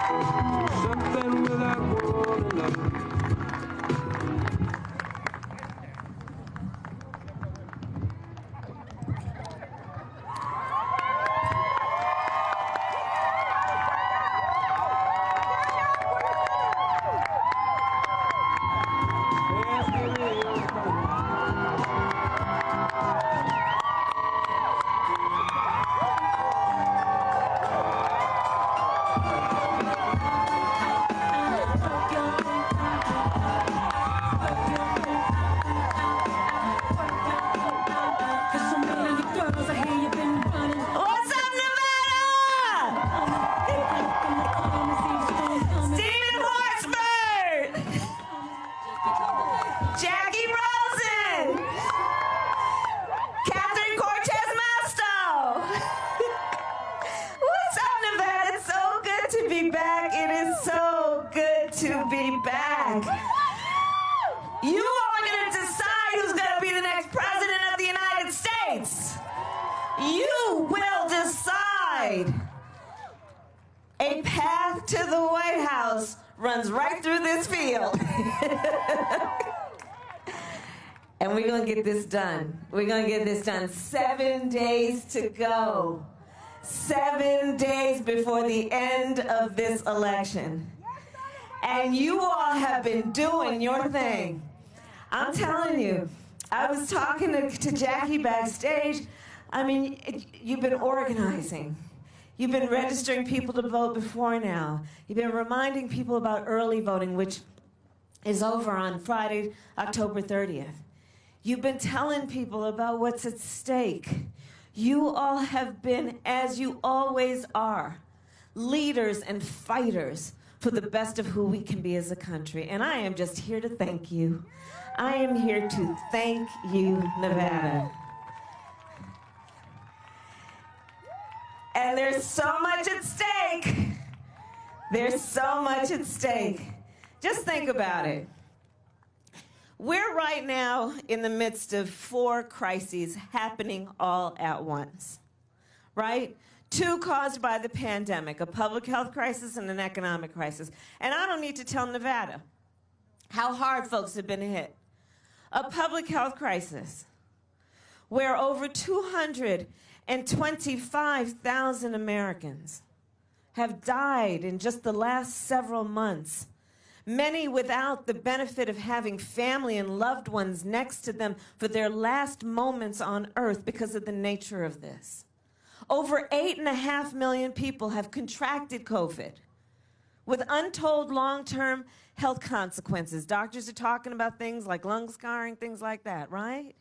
something without golden love. A path to the White House runs right through this field. And we're going to get this done. We're going to get this done. 7 days to go. 7 days before the end of this election. And you all have been doing your thing. I'm telling you, I was talking to Jackie backstage. I mean, you've been organizing. You've been registering people to vote before now. You've been reminding people about early voting, which is over on Friday, October 30th. You've been telling people about what's at stake. You all have been, as you always are, leaders and fighters for the best of who we can be as a country. And I am just here to thank you. I am here to thank you, Nevada. And there's so much at stake. There's so much at stake. Just think about it. We're right now in the midst of 4 crises happening all at once, right? 2 caused by the pandemic, a public health crisis and an economic crisis. And I don't need to tell Nevada how hard folks have been hit. A public health crisis where over 225,000 Americans have died in just the last several months, many without the benefit of having family and loved ones next to them for their last moments on earth because of the nature of this. Over 8.5 million people have contracted COVID with untold long-term health consequences. Doctors are talking about things like lung scarring, things like that, right?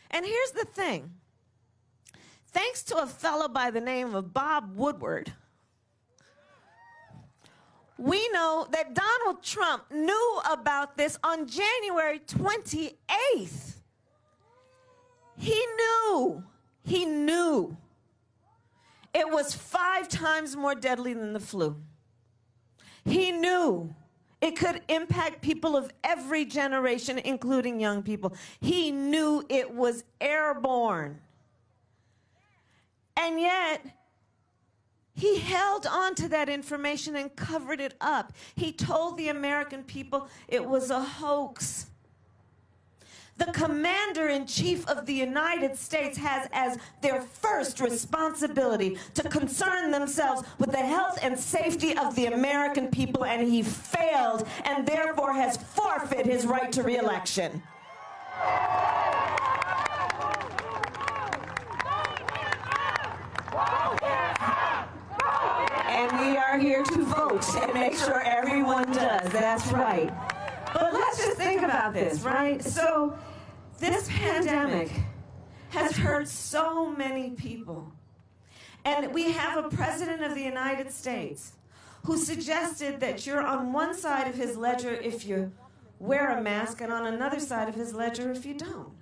And here's the thing. Thanks to a fellow by the name of Bob Woodward, we know that Donald Trump knew about this on January 28th. He knew it was 5 times more deadly than the flu. He knew it could impact people of every generation, including young people. He knew it was airborne. And yet, he held on to that information and covered it up. He told the American people it was a hoax. The Commander-in-Chief of the United States has as their first responsibility to concern themselves with the health and safety of the American people, and he failed and therefore has forfeited his right to re-election. And we are here to vote and make sure everyone does. That's right. But let's just think about this, right? So this pandemic has hurt so many people. And we have a president of the United States who suggested that you're on one side of his ledger if you wear a mask and on another side of his ledger if you don't.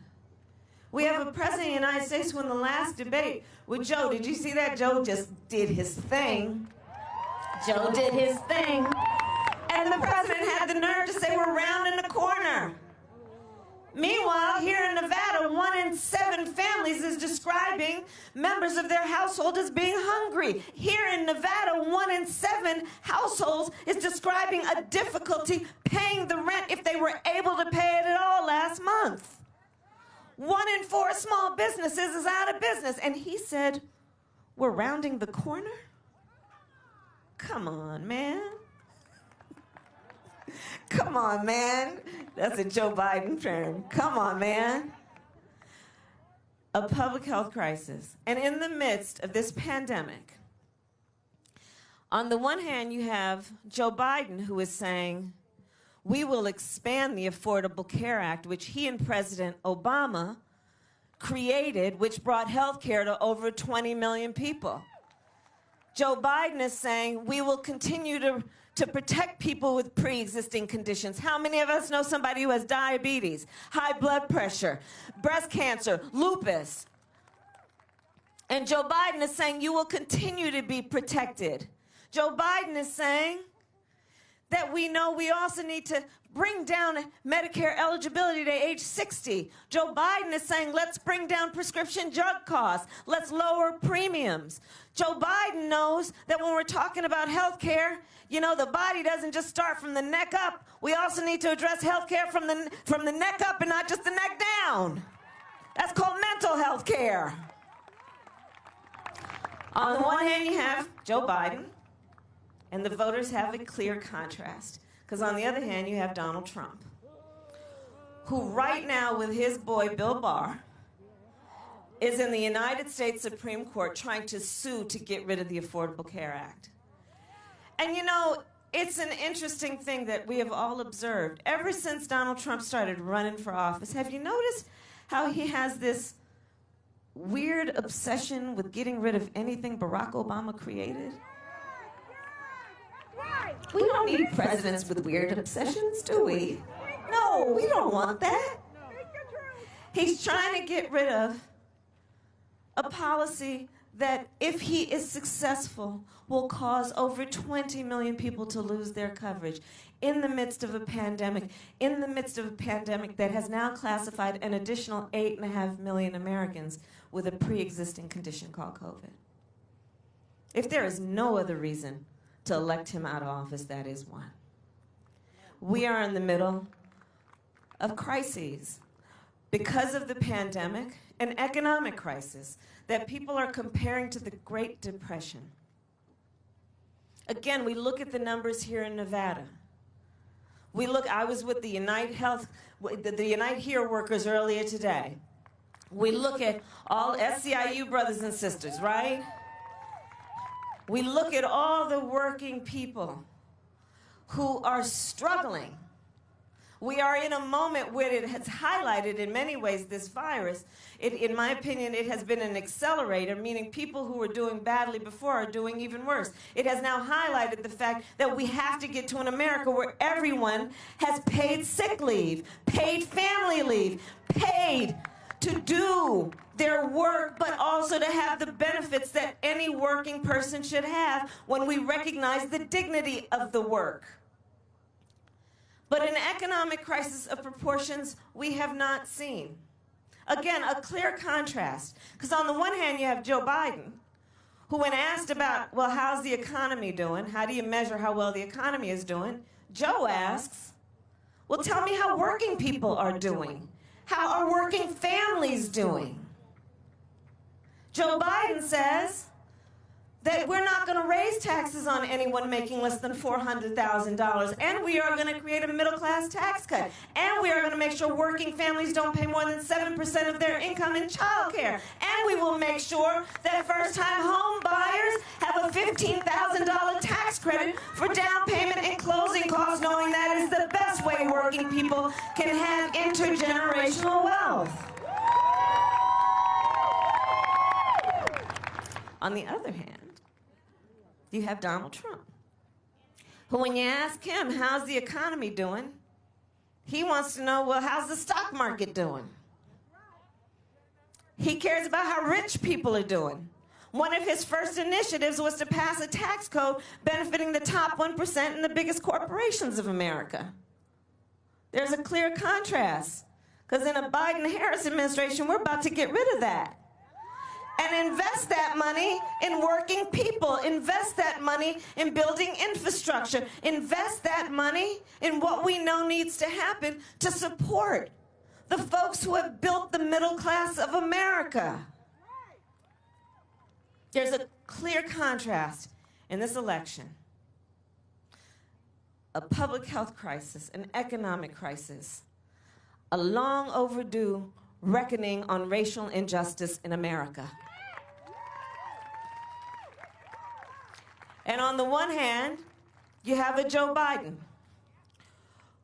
We have a president of the United States who in the last debate with Joe, did you see that? Joe just did his thing. Joe did his thing. And the president had the nerve to say we're rounding the corner. Meanwhile, here in Nevada, 1 in 7 families is describing members of their household as being hungry. Here in Nevada, 1 in 7 households is describing a difficulty paying the rent if they were able to pay it at all last month. 1 in 4 small businesses is out of business. And he said, we're rounding the corner? Come on, man. Come on, man. That's a Joe Biden term. Come on, man. A public health crisis. And in the midst of this pandemic, on the one hand, you have Joe Biden, who is saying, we will expand the Affordable Care Act, which he and President Obama created, which brought health care to over 20 million people. Joe Biden is saying, we will continue to protect people with pre-existing conditions. How many of us know somebody who has diabetes, high blood pressure, breast cancer, lupus? And Joe Biden is saying you will continue to be protected. Joe Biden is saying that we know we also need to bring down Medicare eligibility to age 60. Joe Biden is saying, let's bring down prescription drug costs. Let's lower premiums. Joe Biden knows that when we're talking about health care, you know, the body doesn't just start from the neck up. We also need to address health care from the neck up and not just the neck down. That's called mental health care. On the one hand, you have Joe Biden, and the voters have a clear contrast. Because on the other hand, you have Donald Trump, who right now with his boy Bill Barr is in the United States Supreme Court trying to sue to get rid of the Affordable Care Act. And you know, it's an interesting thing that we have all observed. Ever since Donald Trump started running for office, have you noticed how he has this weird obsession with getting rid of anything Barack Obama created? We don't need presidents with weird obsessions, do we? No, we don't want that. He's trying to get rid of a policy that, if he is successful, will cause over 20 million people to lose their coverage in the midst of a pandemic, that has now classified an additional 8.5 million Americans with a pre-existing condition called COVID. If there is no other reason to elect him out of office, that is one. We are in the middle of crises because of the pandemic, an economic crisis that people are comparing to the Great Depression. Again, we look at the numbers here in Nevada. I was with the Unite Here workers earlier today. We look at all SCIU brothers and sisters, right? We look at all the working people who are struggling. We are in a moment where it has highlighted in many ways this virus. In my opinion, it has been an accelerator, meaning people who were doing badly before are doing even worse. It has now highlighted the fact that we have to get to an America where everyone has paid sick leave, paid family leave, paid to do their work, but also to have the benefits that any working person should have when we recognize the dignity of the work. But an economic crisis of proportions we have not seen. Again, a clear contrast. Because on the one hand, you have Joe Biden, who when asked about, well, how's the economy doing? How do you measure how well the economy is doing? Joe asks, well, tell me how working people are doing. How are working families doing? Joe Biden says that we're not going to raise taxes on anyone making less than $400,000, and we are going to create a middle-class tax cut, and we are going to make sure working families don't pay more than 7% of their income in child care, and we will make sure that first-time home buyers have a $15,000 tax credit for down payment and closing costs, knowing that is the best way working people can have intergenerational wealth. On the other hand, you have Donald Trump, who when you ask him, how's the economy doing, he wants to know, well, how's the stock market doing? He cares about how rich people are doing. One of his first initiatives was to pass a tax code benefiting the top 1% and the biggest corporations of America. There's a clear contrast. Because in a Biden-Harris administration, we're about to get rid of that. And invest that money in working people. Invest that money in building infrastructure. Invest that money in what we know needs to happen to support the folks who have built the middle class of America. There's a clear contrast in this election. A public health crisis, an economic crisis, a long overdue reckoning on racial injustice in America. And on the one hand, you have a Joe Biden,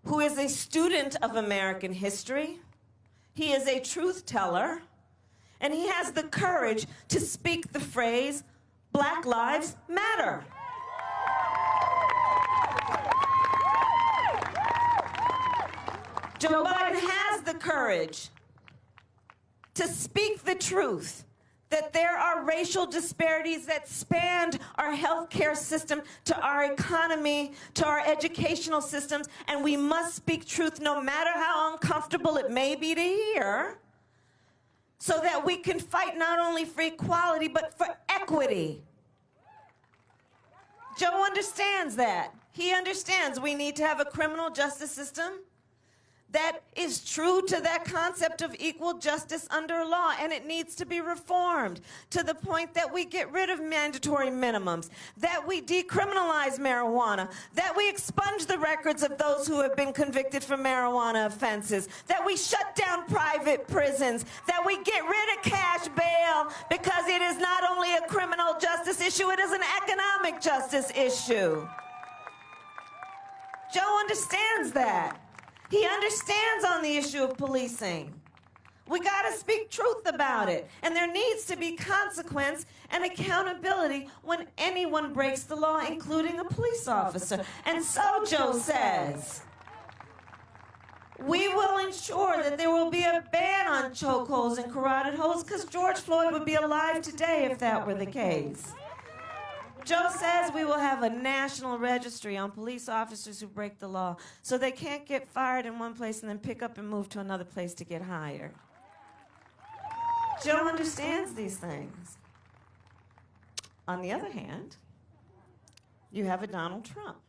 who is a student of American history. He is a truth teller, and he has the courage to speak the phrase, Black Lives Matter. Joe Biden has the courage to speak the truth, that there are racial disparities that span our healthcare system to our economy, to our educational systems, and we must speak truth no matter how uncomfortable it may be to hear, so that we can fight not only for equality, but for equity. Joe understands that. He understands we need to have a criminal justice system that is true to that concept of equal justice under law, and it needs to be reformed to the point that we get rid of mandatory minimums, that we decriminalize marijuana, that we expunge the records of those who have been convicted for marijuana offenses, that we shut down private prisons, that we get rid of cash bail, because it is not only a criminal justice issue, it is an economic justice issue. Joe understands that. He understands on the issue of policing. We got to speak truth about it. And there needs to be consequence and accountability when anyone breaks the law, including a police officer. And so Joe says, we will ensure that there will be a ban on chokeholds and carotid holds, because George Floyd would be alive today if that were the case. Joe says we will have a national registry on police officers who break the law, so they can't get fired in one place and then pick up and move to another place to get hired. Joe understands these things. On the other hand, you have a Donald Trump,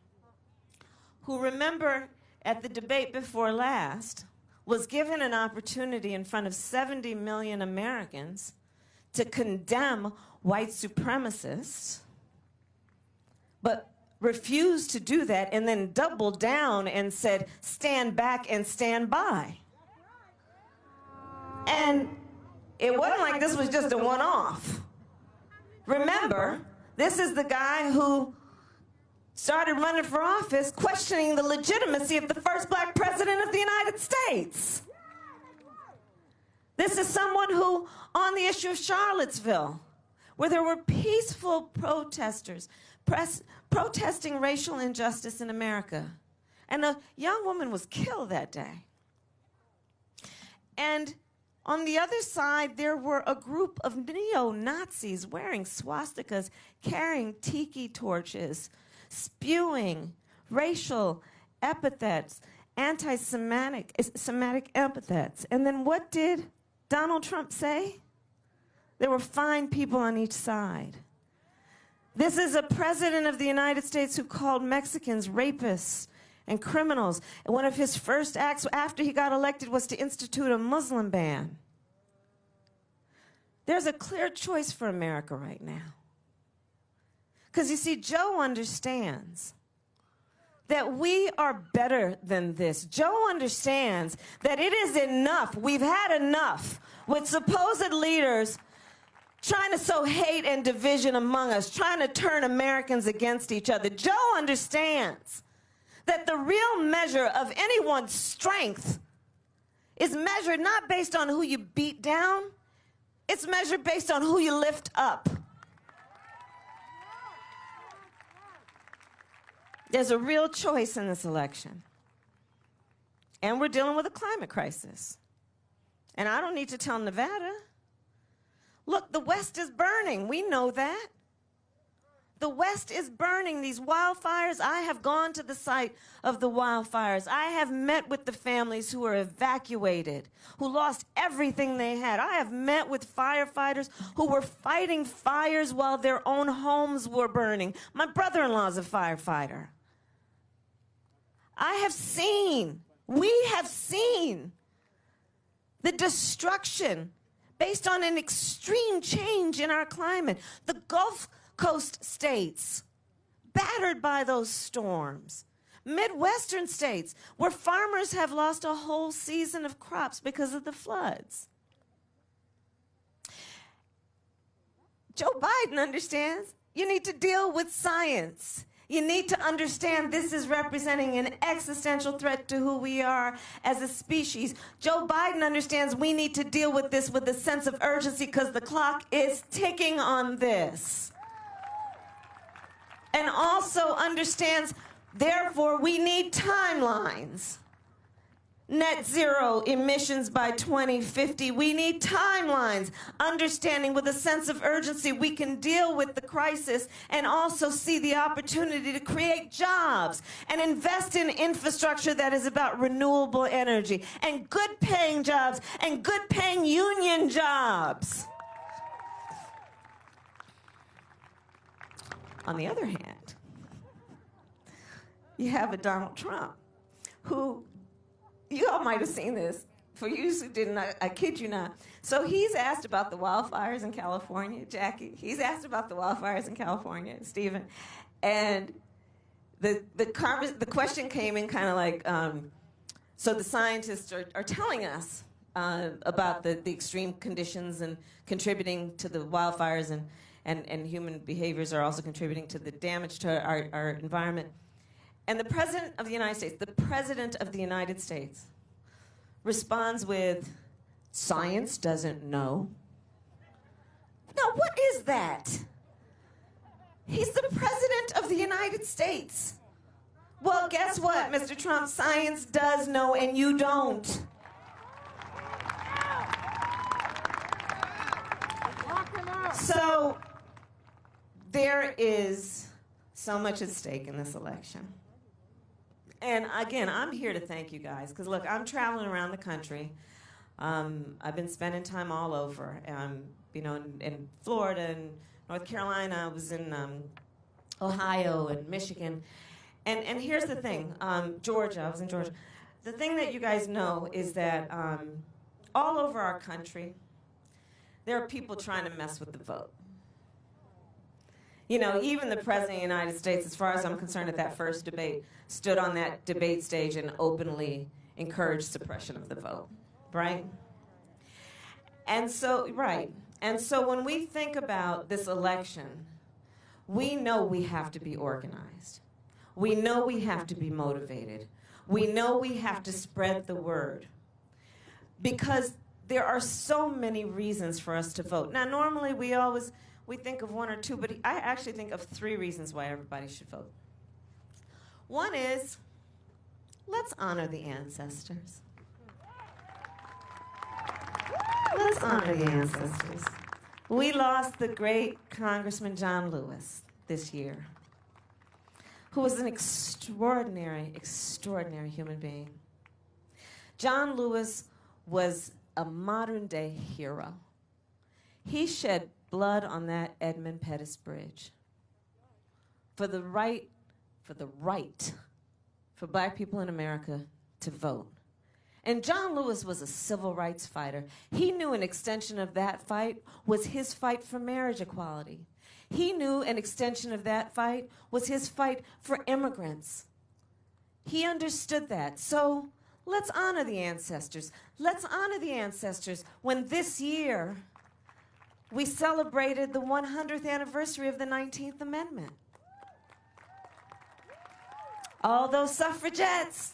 who, remember, at the debate before last, was given an opportunity in front of 70 million Americans to condemn white supremacists, but refused to do that, and then doubled down and said, stand back and stand by. And it wasn't like this was just a one-off. Remember, this is the guy who started running for office questioning the legitimacy of the first black president of the United States. This is someone who, on the issue of Charlottesville, where there were peaceful protesters protesting racial injustice in America, and a young woman was killed that day. And on the other side, there were a group of neo-Nazis wearing swastikas, carrying tiki torches, spewing racial epithets, anti-Semitic epithets. And then what did Donald Trump say? There were fine people on each side. This is a president of the United States who called Mexicans rapists and criminals. And one of his first acts after he got elected was to institute a Muslim ban. There's a clear choice for America right now. Because you see, Joe understands that we are better than this. Joe understands that it is enough. We've had enough with supposed leaders trying to sow hate and division among us, trying to turn Americans against each other. Joe understands that the real measure of anyone's strength is measured not based on who you beat down, it's measured based on who you lift up. There's a real choice in this election. And we're dealing with a climate crisis. And I don't need to tell Nevada. Look, the West is burning. We know that. The West is burning. These wildfires, I have gone to the site of the wildfires. I have met with the families who were evacuated, who lost everything they had. I have met with firefighters who were fighting fires while their own homes were burning. My brother-in-law is a firefighter. We have seen the destruction based on an extreme change in our climate. The Gulf Coast states, battered by those storms. Midwestern states, where farmers have lost a whole season of crops because of the floods. Joe Biden understands you need to deal with science. You need to understand this is representing an existential threat to who we are as a species. Joe Biden understands we need to deal with this with a sense of urgency because the clock is ticking on this. And also understands, therefore, we need timelines. Net zero emissions by 2050. We need timelines, understanding with a sense of urgency we can deal with the crisis and also see the opportunity to create jobs and invest in infrastructure that is about renewable energy and good paying jobs and good paying union jobs. On the other hand, you have a Donald Trump who, you all might have seen this. For you who didn't, I kid you not. So he's asked about the wildfires in California, Jackie. He's asked about the wildfires in California, Stephen. And the question came in kind of like, so the scientists are telling us about the extreme conditions and contributing to the wildfires, and human behaviors are also contributing to the damage to our environment. And the President of the United States responds with, science doesn't know. Now, what is that? He's the President of the United States. Well, guess what, Mr. Trump? Science does know, and you don't. So, there is so much at stake in this election. And again, I'm here to thank you guys, because look, I'm traveling around the country. I've been spending time all over, in Florida and North Carolina. I was in Ohio and Michigan. And here's the thing, Georgia, I was in Georgia. The thing that you guys know is that all over our country, there are people trying to mess with the vote. You know, even the President of the United States, as far as I'm concerned, at that first debate, stood on that debate stage and openly encouraged suppression of the vote, right? And so when we think about this election, we know we have to be organized. We know we have to be motivated. We know we have to spread the word. Because there are so many reasons for us to vote. Now, normally we think of one or two, but I actually think of 3 reasons why everybody should vote. One is, let's honor the ancestors. Let's honor the ancestors. We lost the great Congressman John Lewis this year, who was an extraordinary, extraordinary human being. John Lewis was a modern-day hero. He shed blood on that Edmund Pettus Bridge for the right for black people in America to vote. And John Lewis was a civil rights fighter. He knew an extension of that fight was his fight for marriage equality. He knew an extension of that fight was his fight for immigrants. He understood that. So let's honor the ancestors. Let's honor the ancestors when this year we celebrated the 100th anniversary of the 19th Amendment. All those suffragettes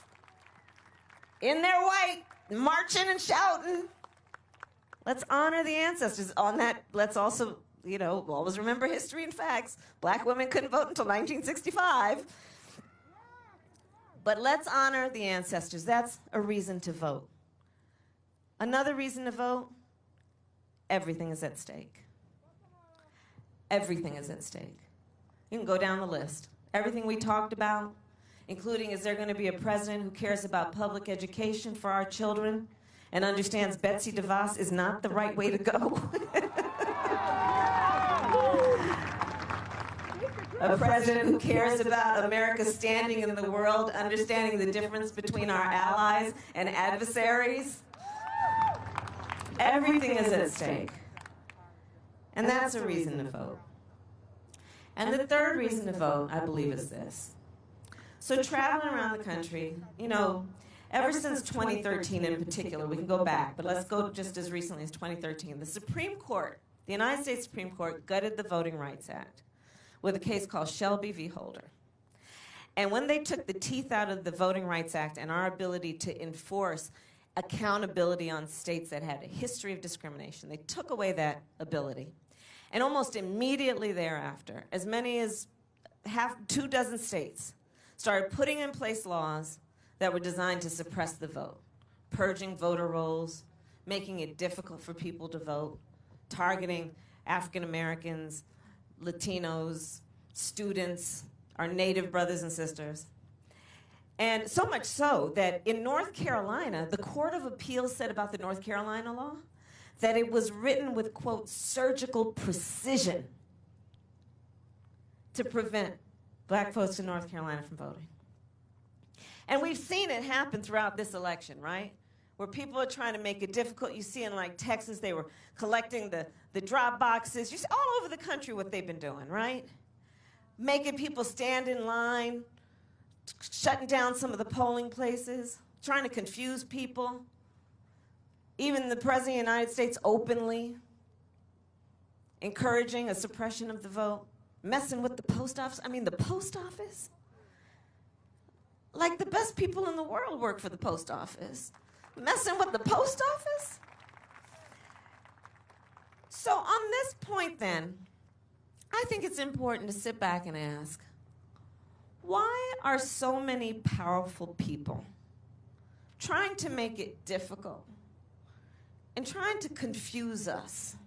in their white, marching and shouting. Let's honor the ancestors. On that, let's also, always remember history and facts. Black women couldn't vote until 1965. But let's honor the ancestors. That's a reason to vote. Another reason to vote, everything is at stake. Everything is at stake. You can go down the list. Everything we talked about, including is there going to be a president who cares about public education for our children and understands Betsy DeVos is not the right way to go? A president who cares about America's standing in the world, understanding the difference between our allies and adversaries. Everything is at stake. And that's a reason to vote. And the third reason to vote, I believe, is this. So traveling around the country, you know, ever since 2013 in particular, we can go back, but let's go just as recently as 2013. The Supreme Court, the United States Supreme Court, gutted the Voting Rights Act with a case called Shelby v. Holder. And when they took the teeth out of the Voting Rights Act and our ability to enforce accountability on states that had a history of discrimination, they took away that ability. And almost immediately thereafter, as many as 24 states started putting in place laws that were designed to suppress the vote, purging voter rolls, making it difficult for people to vote, targeting African Americans, Latinos, students, our Native brothers and sisters. And so much so that in North Carolina, the Court of Appeals said about the North Carolina law that it was written with, quote, surgical precision to prevent black folks in North Carolina from voting. And we've seen it happen throughout this election, right? Where people are trying to make it difficult. You see in like Texas, they were collecting the drop boxes. You see all over the country what they've been doing, right? Making people stand in line, shutting down some of the polling places, trying to confuse people. Even the President of the United States openly encouraging a suppression of the vote, messing with the post office. I mean, the post office? Like the best people in the world work for the post office. Messing with the post office? So on this point then, I think it's important to sit back and ask, why are so many powerful people trying to make it difficult and trying to confuse us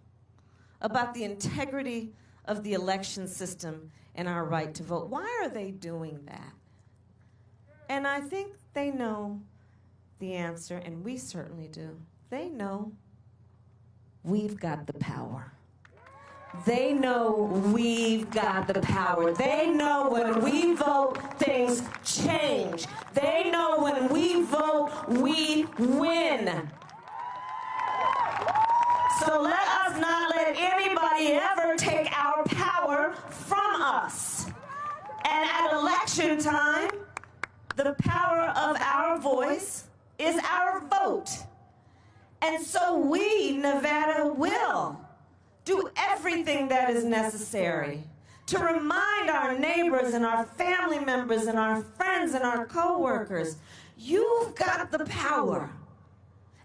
about the integrity of the election system and our right to vote? Why are they doing that? And I think they know the answer, and we certainly do. They know we've got the power. They know we've got the power. They know when we vote, things change. They know when we vote, we win. So let us not let anybody ever take our power from us. And at election time, the power of our voice is our vote. And so we, Nevada, will do everything that is necessary to remind our neighbors and our family members and our friends and our coworkers, you've got the power.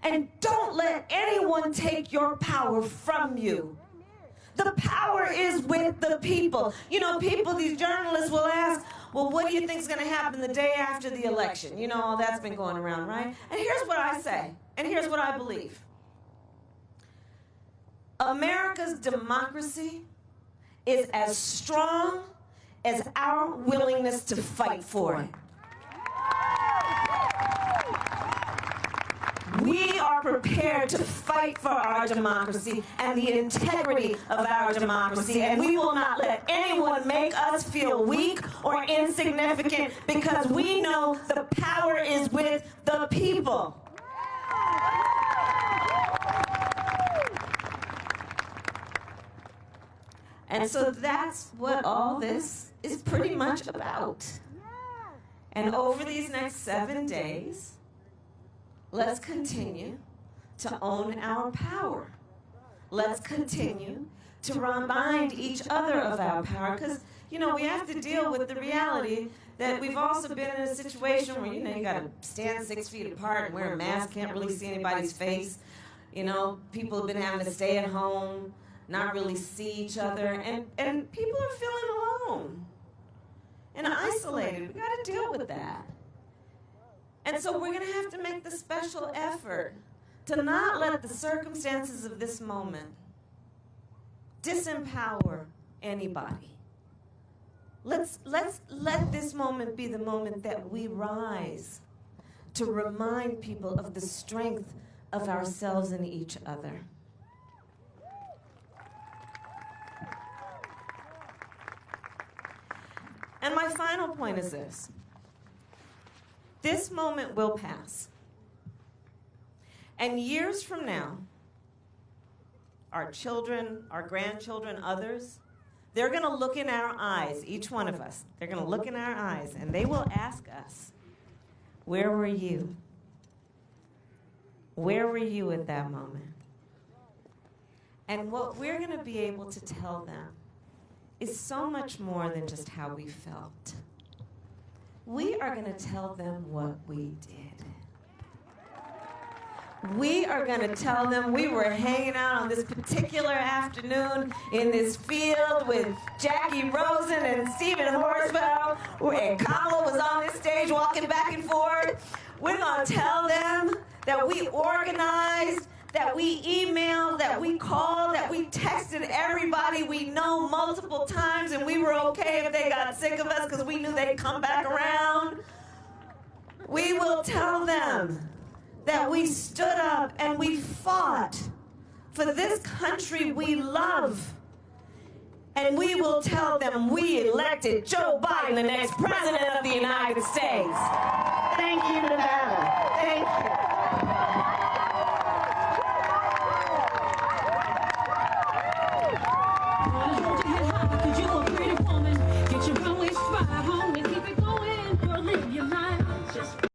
And don't let anyone take your power from you. The power is with the people. You know, people, these journalists will ask, well, what do you think is going to happen the day after the election? You know, all that's been going around, right? And here's what I say, and here's what I believe. America's democracy is as strong as our willingness to fight for it. We are prepared to fight for our democracy and the integrity of our democracy, and we will not let anyone make us feel weak or insignificant because we know the power is with the people. And so that's what all this is pretty much about. And over these next 7 days, let's continue to own our power. Let's continue to remind each other of our power, because, you know, we have to deal with the reality that we've also been in a situation where, you know, you got to stand 6 feet apart and wear a mask, can't really see anybody's face. You know, people have been having to stay at home, not really see each other, and people are feeling alone and isolated. We got to deal with that. And so we're going to have to make the special effort to not let the circumstances of this moment disempower anybody. Let's let this moment be the moment that we rise to remind people of the strength of ourselves and each other. And my final point is this. This moment will pass. And years from now, our children, our grandchildren, others, they're going to look in our eyes, each one of us. They're going to look in our eyes, and they will ask us, where were you? Where were you at that moment? And what we're going to be able to tell them is so much more than just how we felt. We are going to tell them what we did. We are going to tell them we were hanging out on this particular afternoon in this field with Jackie Rosen and Stephen Horsfeld, and Kamala was on this stage walking back and forth. We're going to tell them that we organized, that we emailed, that we called, that we texted everybody we know multiple times, and we were okay if they got sick of us because we knew they'd come back around. We will tell them that we stood up and we fought for this country we love. And we will tell them we elected Joe Biden the next president of the United States. Thank you, Nevada. Thank you.